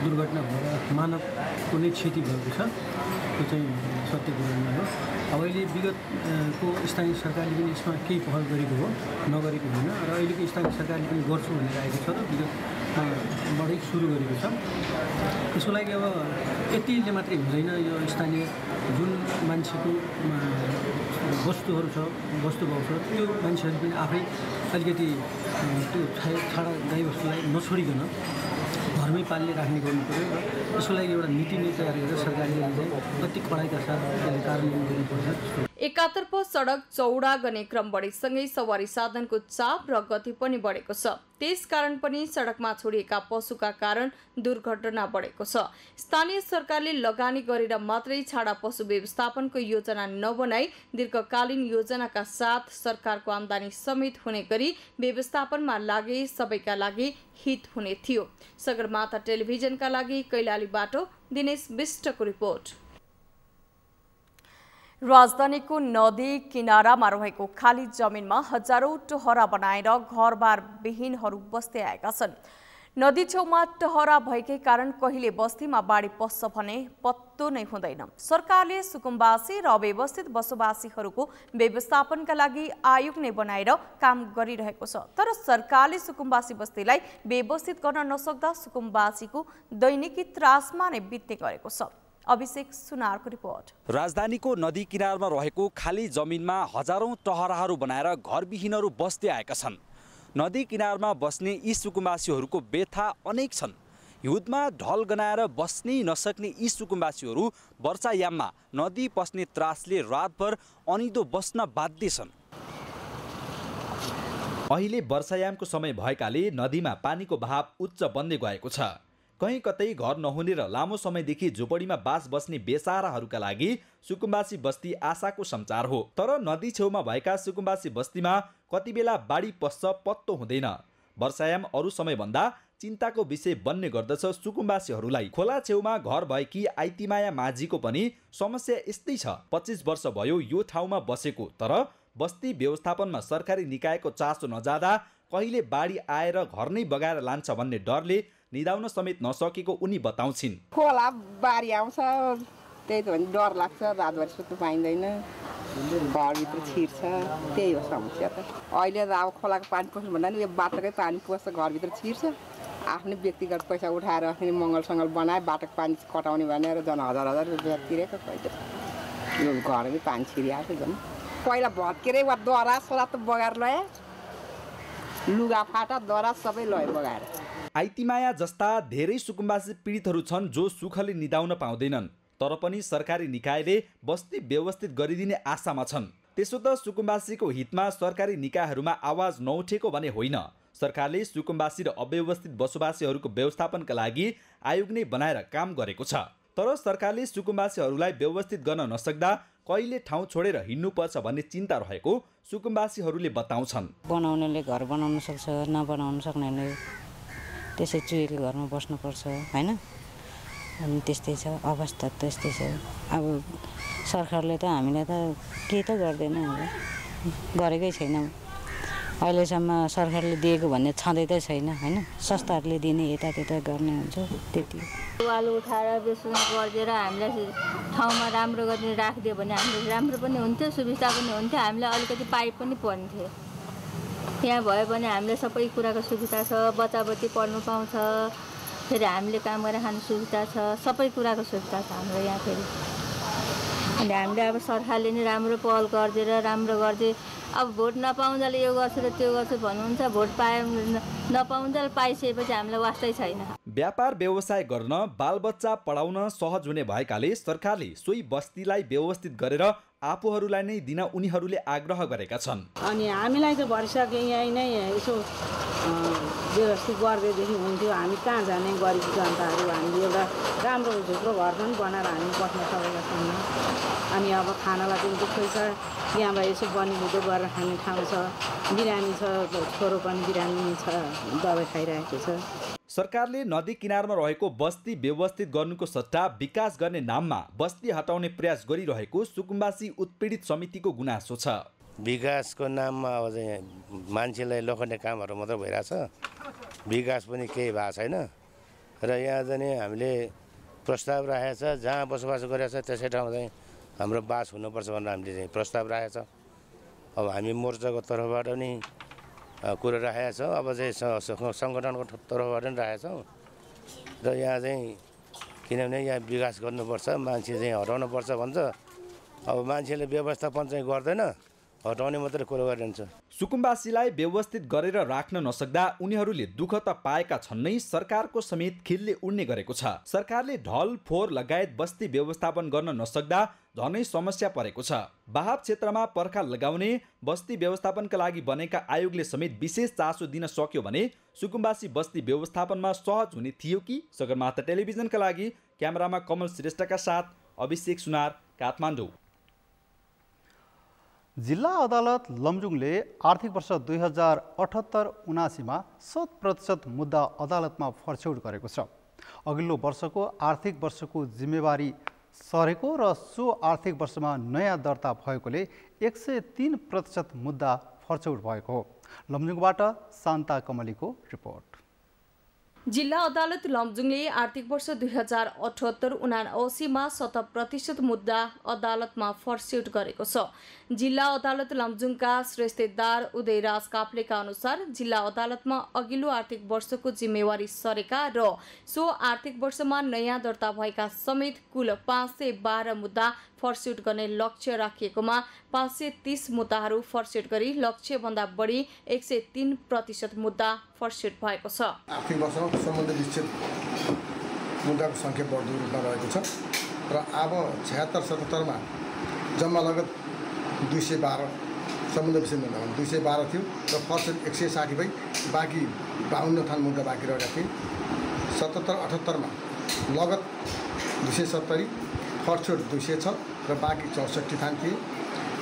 दुर्घटना भएर मानवको नै क्षति भएको छ। त्यो चाहिँ सत्य कुरा नै हो। अब अहिले विगतको स्थानीय सरकारले पनि यसमा केही पहल गरेको हो, नगरेको होइन। र अहिलेको स्थानीय सरकारले पनि गर्छु भनेर आएको छ र विगतबाटै सुरु गरेको छ। त्यसको लागि अब यतिले मात्रै हुँदैन। यो स्थानीय जुन मान्छेको वस्तुहरू छ, वस्तुभाउ छ, त्यो मान्छेहरू पनि आफै अलिकति त्यो छाडा गाईबस्तुलाई नछोडिकन घरमै पाल्ने राख्ने गर्नु पऱ्यो र यसको लागि एउटा नीति नै तयार गरेर सरकारले चाहिँ अति कडाइका साथ कार्यान्वयन गर्नुपर्छ। एकातर्फ सडक चौडा गर्ने क्रम बढेसँगै सवारी साधनको चाप र गति पनि बढेको छ। त्यसकारण पनि सडकमा छोडिएका पशुका कारण दुर्घटना बढेको छ। स्थानीय सरकारले लगानी गरेर मात्रै छाडा पशु व्यवस्थापनको योजना नबनाई दीर्घकालीन योजनाका साथ सरकारको आम्दानी समेत हुने गरी व्यवस्थापनमा लागे सबैका लागि हित हुने थियो। सगरमाथा टेलिभिजनका लागि कैलालीबाट दिनेश विष्टको रिपोर्ट। राजधानीको नदी किनारामा रहेको खाली जमिनमा हजारौं टहरा बनाएर घरबार विहीनहरू बस्दै आएका छन्। नदी छेउमा टहरा भएकै कारण कहिले बस्तीमा बाढी पस्छ भने पत्तो नै हुँदैन। सरकारले सुकुम्बासी र अव्यवस्थित बसोबासीहरूको व्यवस्थापनका लागि आयोग नै बनाएर काम गरिरहेको छ। तर सरकारले सुकुम्बासी बस्तीलाई व्यवस्थित गर्न नसक्दा सुकुम्बासीको दैनिकी त्रासमा नै बित्ने गरेको छ। अभिषेक सुनारको रिपोर्ट। राजधानीको नदी किनारमा रहेको खाली जमिनमा हजारौं टहराहरू बनाएर घरविहीनहरू बस्दै आएका छन्। नदी किनारमा बस्ने यी सुकुम्बासीहरूको व्यथा अनेक छन्। हिउँदमा ढल गनाएर बस्नै नसक्ने यी सुकुम्बासीहरू वर्षायाममा नदी पस्ने त्रासले रातभर अनिदो बस्न बाध्य छन्। अहिले वर्षायामको समय भएकाले नदीमा पानीको बहाव उच्च बन्दै गएको छ। कहीँ कतै घर नहुने र लामो समयदेखि झोपडीमा बास बस्ने बेसाराहरूका लागि सुकुम्बासी बस्ती आशाको सञ्चार हो। तर नदी छेउमा भएका सुकुम्बासी बस्तीमा कति बेला बाढी पस्छ पत्तो हुँदैन। वर्षायाम अरू समयभन्दा चिन्ताको विषय बन्ने गर्दछ सुकुम्बासीहरूलाई। खोला छेउमा घर भएकी आइतीमाया माझीको पनि समस्या यस्तै छ। 25 वर्ष भयो यो ठाउँमा बसेको, तर बस्ती व्यवस्थापनमा सरकारी निकायको चासो नजाँदा कहिले बाढी आएर घर नै बगाएर लान्छ भन्ने डरले निदाउन समेत नसकेको उनी बताउँछिन्। खोला बाढी आउँछ, त्यही त भने डर लाग्छ, रातभरि सुत्नु पाइँदैन, घरभित्र छिर्छ, त्यही हो समस्या त। अहिले त अब खोलाको पानी पस्नु भन्दा नि यो बाटोकै पानी पस्छ, घरभित्र छिर्छ। आफ्नै व्यक्तिगत पैसा उठाएर अस्ति मङ्गलसङ्गल बनाए बाटोको पानी कटाउने भनेर झन् हजार हजार रुपियाँ तिरेको पैसा यो घरमै पानी छिरिआएको झन्। पहिला भत्केरै वा दरा सोरा त बगाएर लयो, लुगा फाटा दरा सबै लयो बगाएर। आइतीमाया जस्ता धेरै सुकुम्बासी पीडितहरू छन् जो सुखले निदाउन पाउँदैनन्, तर पनि सरकारी निकायले बस्ती व्यवस्थित गरिदिने आशामा छन्। त्यसो त सुकुम्बासीको हितमा सरकारी निकायहरूमा आवाज नउठेको भने होइन। सरकारले सुकुम्बासी र अव्यवस्थित बसोबासीहरूको व्यवस्थापनका लागि आयोग नै बनाएर काम गरेको छ। तर सरकारले सुकुम्बासीहरूलाई व्यवस्थित गर्न नसक्दा कहिले ठाउँ छोडेर हिँड्नुपर्छ भन्ने चिन्ता रहेको सुकुम्बासीहरूले बताउँछन्। बनाउनेले घर बनाउन सक्छ, नबनाउन सक्नेले त्यसै चुहेको घरमा बस्नुपर्छ हैन। अनि त्यस्तै छ, अवस्था त्यस्तै छ। अब सरकारले त हामीलाई त केही त गर्दैन, अब गरेकै छैन। अहिलेसम्म सरकारले दिएको भन्ने छँदै त छैन हैन। संस्थाहरूले दिने यतात्यता गर्ने हुन्छ त्यति। वाल उठाएर बेच्न गरिदिएर हामीलाई ठाउँमा राम्रो गर्ने राखिदियो भने हामीलाई राम्रो पनि हुन्थ्यो, सुविस्ता पनि हुन्थ्यो, हामीलाई अलिकति पाइप पनि पर्न्थ्यो। यहाँ भयो भने हामीले सबै कुराको सुविधा छ, बच्चाबच्ची पढ्नु पाउँछ, फेरि हामीले काम गरेर खानु सुविधा छ, सबै कुराको सुविधा छ हाम्रो यहाँ फेरि। अनि हामीले अब सरकारले नै राम्रो पहल गरिदिएर राम्रो गरिदिए। अब भोट नपाउँदाले यो गर्छु र त्यो गर्छु भन्नुहुन्छ, भोट नपाउँदा पाइसकेपछि हामीलाई वास्तै छैन। व्यापार व्यवसाय गर्न, बालबच्चा पढाउन सहज हुने भएकाले सरकारले सोही बस्तीलाई व्यवस्थित गरेर आफूहरूलाई नै दिन उनीहरूले आग्रह गरेका छन्। अनि हामीलाई त भरिसके यहीँ नै यसो व्यवस्थित गरिदिएदेखि हुन्थ्यो। हामी कहाँ जाने गरिब जनताहरू, हामीले एउटा राम्रो झुप्रो घर पनि बनाएर हामी बस्न सकेका छैनौँ। अनि अब खानालाई पनि दुःखै छ। यहाँबाट यसो बनिबुदो गरेर खाने ठाउँ छ, बिरामी छ, छोरो पनि बिरामी छ, दबाई खाइरहेको छ। सरकारले नदी किनारमा रहेको बस्ती व्यवस्थित गर्नुको सट्टा विकास गर्ने नाममा बस्ती हटाउने प्रयास गरिरहेको सुकुम्बासी उत्पीडित समितिको गुनासो छ। विकासको नाममा अब चाहिँ मान्छेलाई लखट्ने कामहरू मात्रै भइरहेछ, विकास पनि केही भएको छैन। र यहाँ चाहिँ हामीले प्रस्ताव राखेको छ, जहाँ बसोबास गरेको छ त्यसै ठाउँमा चाहिँ हाम्रो बास हुनुपर्छ भनेर हामीले चाहिँ प्रस्ताव राखेको छ। अब हामी मोर्चाको तर्फबाट नि कुरो राखेका छौँ, अब चाहिँ सङ्गठनको तर्फबाट पनि राखेका छौँ। र यहाँ चाहिँ किनभने यहाँ विकास गर्नुपर्छ, मान्छे चाहिँ हटाउनुपर्छ भन्छ। अब मान्छेले व्यवस्थापन चाहिँ गर्दैन, हटाउने मात्रै कुरो गरिन्छ। सुकुम्बासीलाई व्यवस्थित गरेर राख्न नसक्दा उनीहरूले दुःख त पाएका छन् नै, सरकारको समेत खिल्ले उड्ने गरेको छ। सरकारले ढल फोहोर लगायत बस्ती व्यवस्थापन गर्न नसक्दा झनै समस्या परेको छ। बाहाब क्षेत्रमा पर्खा लगाउने बस्ती व्यवस्थापनका लागि बनेका आयोगले समेत विशेष चासो दिन सक्यो भने सुकुम्बासी बस्ती व्यवस्थापनमा सहज हुने थियो कि? सगरमाथा टेलिभिजनका लागि क्यामेरामा कमल श्रेष्ठका साथ अभिषेक सुनार, काठमाडौँ। जिल्ला अदालत लमजुङले आर्थिक वर्ष 2078-79 मा 100% मुद्दा अदालतमा फर्स्यौट गरेको छ। अघिल्लो वर्षको आर्थिक वर्षको जिम्मेवारी सरेको र सो आर्थिक वर्षमा नयाँ दर्ता भएकोले 103% मुद्दा फर्स्यौट भएको हो। लमजुङबाट शान्ता कमलीको रिपोर्ट। जिल्ला अदालत लमजुङले आर्थिक वर्ष 2078-79 मा 100% मुद्दा अदालतमा फर्स्यौट गरेको छ। जिल्ला अदालत लमजुङका श्रेष्ठदार उदयराज काप्लेका अनुसार जिल्ला अदालतमा अघिल्लो आर्थिक वर्षको जिम्मेवारी सरेका र सो आर्थिक वर्षमा नयाँ दर्ता भएका समेत कुल 512 मुद्दा फर्स्यौट गर्ने लक्ष्य राखिएकोमा 530 मुद्दाहरू फर्स्यौट गरी लक्ष्यभन्दा बढी 103% मुद्दा फर्स्यौट भएको छ। आर्थिक वर्षमा सम्बन्ध विच्छेद मुद्दाको सङ्ख्या बढ्दो रूपमा रहेको छ र अब 76-77 मा जम्मा लगत 212 सम्बन्ध विच्छेद मुद्दा 212 थियो र फर्स्यौट 160 भई बाँकी 52 थान मुद्दा बाँकी रहेका थिए। 77-78 मा लगत 270, फर्स्यौट 206 र बाँकी 64 थान थिए।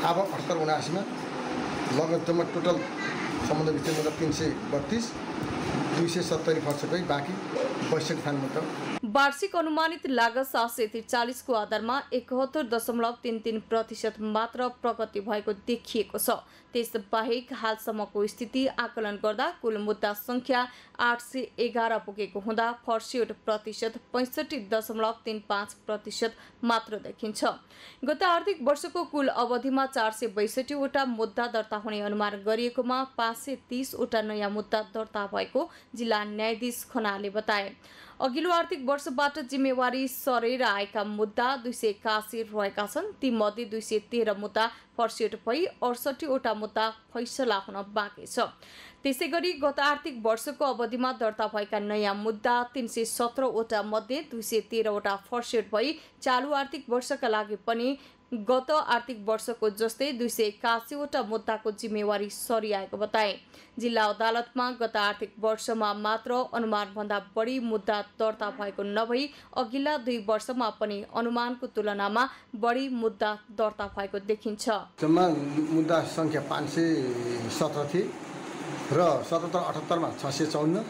अब 78-79 मा लगत जम्मा टोटल सम्बन्ध विच्छेद मुद्दा 332, 270 फर्स्यौट भई बाँकी 62 थान मुद्दा। वार्षिक अनुमानित लागत 743 को आधारमा 71.33% मात्र प्रगति भएको देखिएको छ। त्यसबाहेक हालसम्मको स्थिति आकलन गर्दा कुल मुद्दा संख्या 811 पुगेको हुँदा फर्स्यौट प्रतिशत 65.35% मात्र देखिन्छ। गत आर्थिक वर्षको कुल अवधिमा 462 वटा मुद्दा दर्ता हुने अनुमान गरिएकोमा 530 वटा नयाँ मुद्दा दर्ता भएको जिल्ला न्यायाधीश खनालले बताए। अघिल्लो आर्थिक वर्षबाट जिम्मेवारी सरेर आएका मुद्दा 281 रहेका छन्। तीमध्ये 213 मुद्दा फर्स्यौट भई 68 वटा मुद्दा फैसला हुन बाँकी छ। त्यसैगरी गत आर्थिक वर्षको अवधिमा दर्ता भएका नयाँ मुद्दा 317 वटा मध्ये 213 वटा फर्स्यौट भई चालु आर्थिक वर्षका लागि पनि गत आर्थिक वर्षको जस्तै 281 वटा मुद्दाको जिम्मेवारी सरिआएको बताए। जिल्ला अदालतमा गत आर्थिक वर्षमा मात्र अनुमानभन्दा बढी मुद्दा दर्ता भएको नभई अघिल्ला 2 वर्षमा पनि अनुमानको तुलनामा बढी मुद्दा दर्ता भएको देखिन्छ। जम्मा मुद्दा संख्या 517 थिए र 77-78 मा 654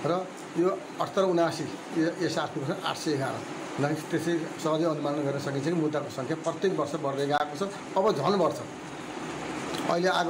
र यो 78-79 यस आर्थिक वर्ष 811। त्यसै सहजै अनुमान गर्न सकिन्छ कि मुद्दाको सङ्ख्या प्रत्येक वर्ष बढ्दै गएको छ। अब झन् बढ्छ। अहिले आज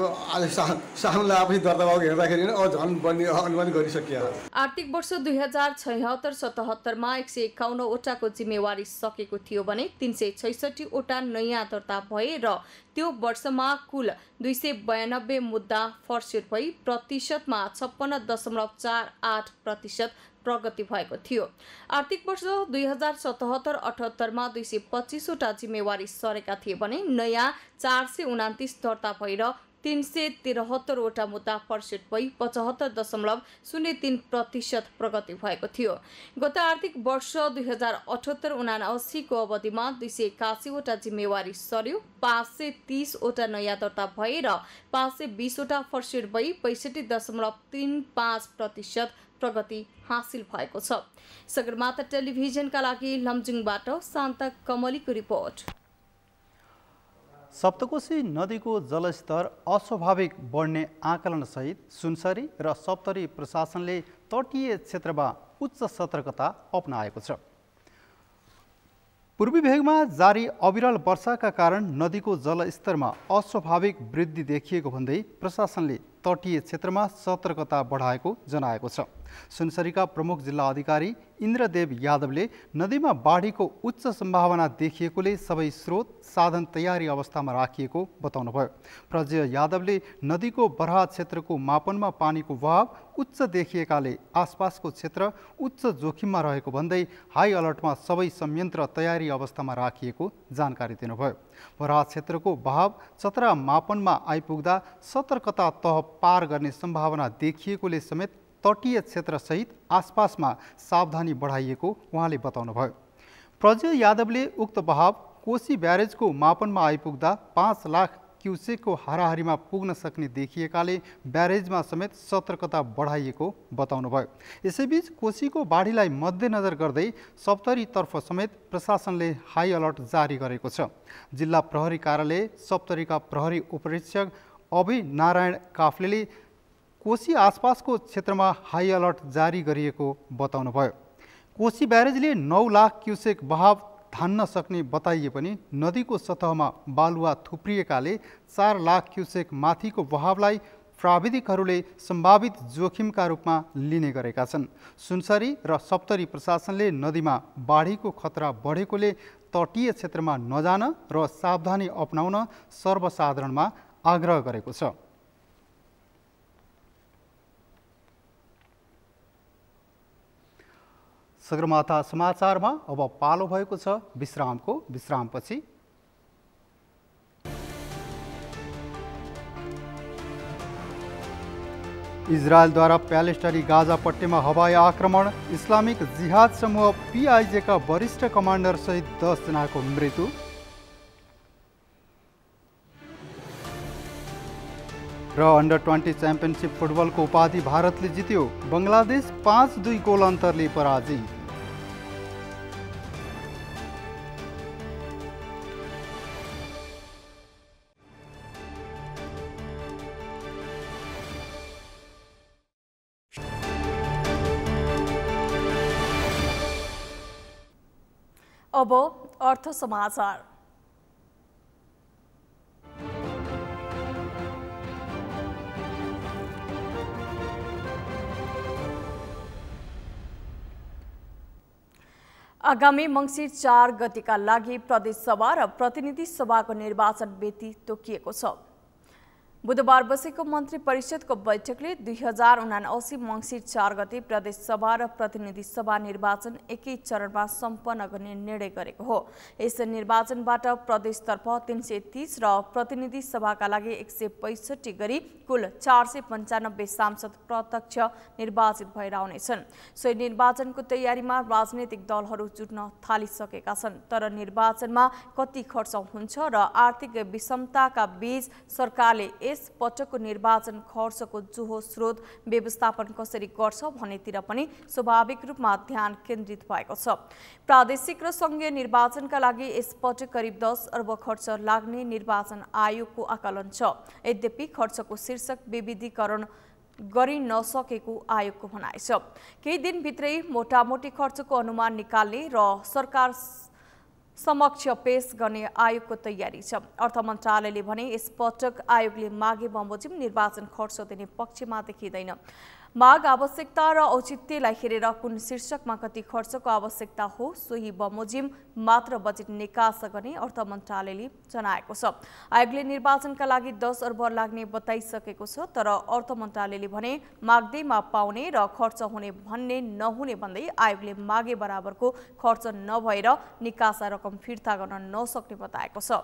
साउनलाई आफै दर्ता भएको हेर्दाखेरि अब झन् बढ्ने अनुमान गरिसकियो। आर्थिक वर्ष 2076-77 मा 151 वटाको जिम्मेवारी सकेको थियो भने 366 वटा नयाँ दर्ता भए र त्यो वर्षमा कुल 292 मुद्दा फर्स्यौट भई प्रतिशतमा 56.48% प्रगति भएको थियो। आर्थिक वर्ष 2077-78 मा 225 वटा जिम्मेवारी सरेका थिए भने नयाँ 429 दर्ता भएर 373 वटा मुद्दा फर्स्यौट भई 75.03% प्रगति भएको थियो। गत आर्थिक वर्ष 2078-79 को अवधिमा 281 वटा जिम्मेवारी सर्यो, 530 वटा नयाँ दर्ता भएर 520 वटा फर्स्यौट भई 65.35% प्रगति हासिल भएको छ। सगरमाथा टेलिभिजनका लागि लमजुङबाट शान्ता कमलीको रिपोर्ट। सप्तकोशी नदीको जलस्तर अस्वाभाविक बढ्ने आकलनसहित सुनसरी र सप्तरी प्रशासनले तटीय क्षेत्रमा उच्च सतर्कता अपनाएको छ। पूर्वी भेगमा जारी अविरल वर्षाका कारण नदीको जलस्तरमा अस्वाभाविक वृद्धि देखिएको भन्दै प्रशासनले तटीय क्षेत्रमा सतर्कता बढाएको जनाएको छ। सुनसरीका प्रमुख जिल्ला अधिकारी इन्द्रदेव यादवले नदीमा बाढीको उच्च सम्भावना देखिएकोले सबै स्रोत साधन तयारी अवस्थामा राखिएको बताउनुभयो। प्रज्य यादवले नदीको बराह क्षेत्रको मापनमा पानीको बहाव उच्च देखिएकाले आसपासको क्षेत्र उच्च जोखिममा रहेको भन्दै हाई अलर्टमा सबै संयन्त्र तयारी अवस्थामा राखिएको जानकारी दिनुभयो। बराह क्षेत्रको बहाव चतरा मापनमा आइपुग्दा सतर्कता तह पार गर्ने सम्भावना देखिएकोले समेत तटीय क्षेत्रसहित आसपासमा सावधानी बढाइएको उहाँले बताउनुभयो। प्रज्य यादवले उक्त बहाव कोशी ब्यारेजको मापनमा आइपुग्दा 5 लाख क्युसेकको हाराहारीमा पुग्न सक्ने देखिएकाले ब्यारेजमा समेत सतर्कता बढाइएको बताउनुभयो। यसैबीच कोशीको बाढीलाई मध्यनजर गर्दै सप्तरीतर्फ समेत प्रशासनले हाई अलर्ट जारी गरेको छ। जिल्ला प्रहरी कार्यालय सप्तरीका प्रहरी उपरीक्षक अभि नारायण काफ्लेले कोशी आसपासको क्षेत्रमा हाई अलर्ट जारी गरिएको बताउनुभयो। कोशी ब्यारेजले 9 लाख क्युसेक बहाव धान्न सक्ने बताइए पनि नदीको सतहमा बालुवा थुप्रिएकाले 4 लाख क्युसेक माथिको बहावलाई प्राविधिकहरूले सम्भावित जोखिमका रूपमा लिने गरेका छन्। सुनसरी र सप्तरी प्रशासनले नदीमा बाढीको खतरा बढेकोले तटीय क्षेत्रमा नजान र सावधानी अपनाउन सर्वसाधारणमा आग्रह गरेको छ। सगरमाथा समाचारमा अब पालो भएको छ विश्रामको। विश्रामपछि इजरायलद्वारा प्यालेस्टाइनी गाजा पट्टीमा हवाई आक्रमण, इस्लामिक जिहाद समूह PIJ का वरिष्ठ कमान्डर सहित 10 जनाको मृत्यु। र अन्डर-20 च्याम्पियनसिप फुटबलको उपाधि भारतले जित्यो। बङ्गलादेश 5-2 गोल अन्तरले पराजित। अब अर्थ समाचार। आगामी मङ्सिर 4 गतेका लागि प्रदेश सभा र प्रतिनिधि सभाको निर्वाचन मिति तोकिएको छ। बुधबार बसेको मन्त्री परिषदको बैठकले 2079 मङ्सिर 4 गते प्रदेश सभा र प्रतिनिधि सभा निर्वाचन एकै चरणमा सम्पन्न गर्ने निर्णय गरेको हो। यस निर्वाचनबाट प्रदेशतर्फ 330 र प्रतिनिधि सभाका लागि 165 गरी कुल 495 सांसद प्रत्यक्ष निर्वाचित भएर आउनेछन्। सोही निर्वाचनको तयारीमा राजनैतिक दलहरू जुट्न थालिसकेका छन्। तर निर्वाचनमा कति खर्च हुन्छ र आर्थिक विषमताका बीच सरकारले यस पटकको निर्वाचन खर्चको जुहो स्रोत व्यवस्थापन कसरी गर्छ भन्नेतिर पनि स्वाभाविक रूपमा ध्यान केन्द्रित भएको छ। प्रादेशिक र संघीय निर्वाचनका लागि यस पटक करिब 10 अर्ब खर्च लाग्ने निर्वाचन आयोगको आकलन छ। यद्यपि खर्चको शीर्षक विविधीकरण गरि नसकेको आयोगको भनाइ छ। केही दिनभित्रै मोटामोटी खर्चको अनुमान निकाल्ने र सरकार समक्ष पेश गर्ने आयोगको तयारी छ। अर्थ मन्त्रालयले भने यस पटक आयोगले मागे बमोजिम निर्वाचन खर्च दिने पक्षमा देखिँदैन। माग आवश्यकता र औचित्यलाई हेरेर कुन शीर्षकमा कति खर्चको आवश्यकता हो सोही बमोजिम मात्र बजेट निकासा गर्ने अर्थ मन्त्रालयले जनाएको छ। आयोगले निर्वाचनका लागि 10 अर्ब लाग्ने बताइसकेको छ। तर अर्थ मन्त्रालयले भने माग्दैमा पाउने र खर्च हुने भन्ने नहुने भन्दै आयोगले मागे बराबरको खर्च नभएर निकासा रकम फिर्ता गर्न नसक्ने बताएको छ।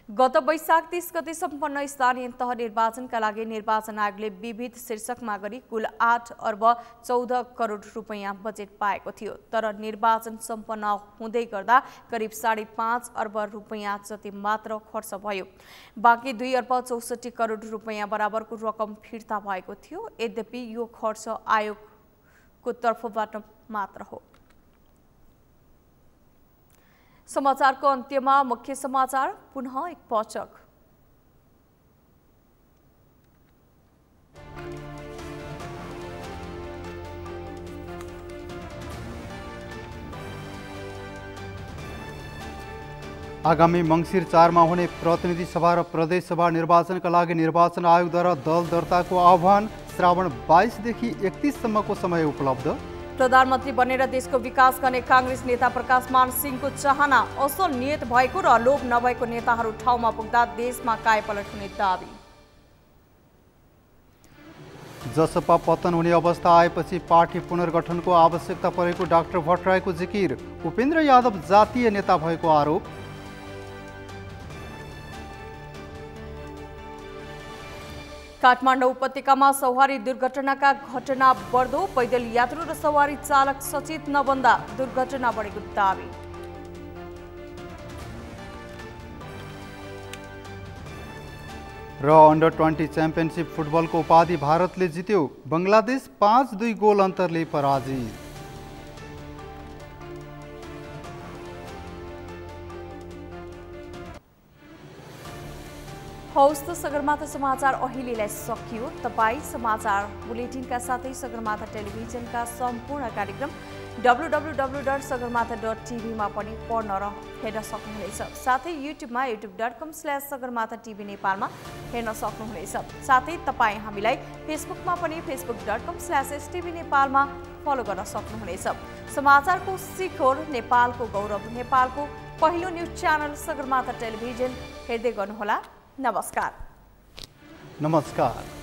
गत वैशाख 30 गते सम्पन्न स्थानीय तह निर्वाचनका लागि निर्वाचन आयोगले विविध शीर्षकमा गरी कुल 8 अर्ब 14 करोड रुपैयाँ बजेट पाएको थियो। तर निर्वाचन सम्पन्न हुँदै गर्दा करिब 5.5 अर्ब रुपैयाँ जति मात्र खर्च भयो। बाँकी 2 अर्ब 64 करोड रुपैयाँ बराबरको रकम फिर्ता भएको थियो। यद्यपि यो खर्च आयोगको तर्फबाट मात्र हो। समाचारको अन्त्यमा मुख्य समाचार पुनः एक पटक। आगामी मङ्सिर 4 मा हुने प्रतिनिधि सभा र प्रदेश सभा निर्वाचनका लागि निर्वाचन आयोगद्वारा दल दर्ताको आह्वान। श्रावण 22 देखि 31 सम्मको समय उपलब्ध। प्रधानमन्त्री बनेर देशको विकास गर्ने काङ्ग्रेस नेता प्रकाश मान सिंहको चाहना, असल नियत भएको र लोभ नभएको नेताहरू ठाउँमा पुग्दा देशमा कायापलट हुने दाबी। जसपा पतन हुने अवस्था आएपछि पार्टी पुनर्गठनको आवश्यकता परेको डाक्टर भट्टराईको जिकिर। उपेन्द्र यादव जातीय नेता भएको आरोप। काठमाडौँ उपत्यकामा सवारी दुर्घटनाका घटना बढ्दो, पैदल यात्रु र सवारी चालक सचेत नबन्दा दुर्घटना बढेको दाबी। र अन्डर 20 च्याम्पियनसिप फुटबलको उपाधि भारतले जित्यो। बङ्गलादेश 5-2 गोल अन्तरले पराजित। हौस् त सगरमाथा समाचार अहिलेलाई सकियो। तपाईँ समाचार बुलेटिनका साथै सगरमाथा टेलिभिजनका सम्पूर्ण कार्यक्रम www.sagarmatha.tv मा पनि पढ्न र हेर्न सक्नुहुनेछ। साथै युट्युबमा youtube.com/sagarmatha.tv नेपालमा हेर्न सक्नुहुनेछ। साथै तपाईँ हामीलाई फेसबुकमा पनि facebook.com/stv नेपालमा फलो गर्न सक्नुहुनेछ। समाचारको शिखर, नेपालको गौरव, नेपालको पहिलो न्युज च्यानल सगरमाथा टेलिभिजन हेर्दै गर्नुहोला। नमस्कार। नमस्कार।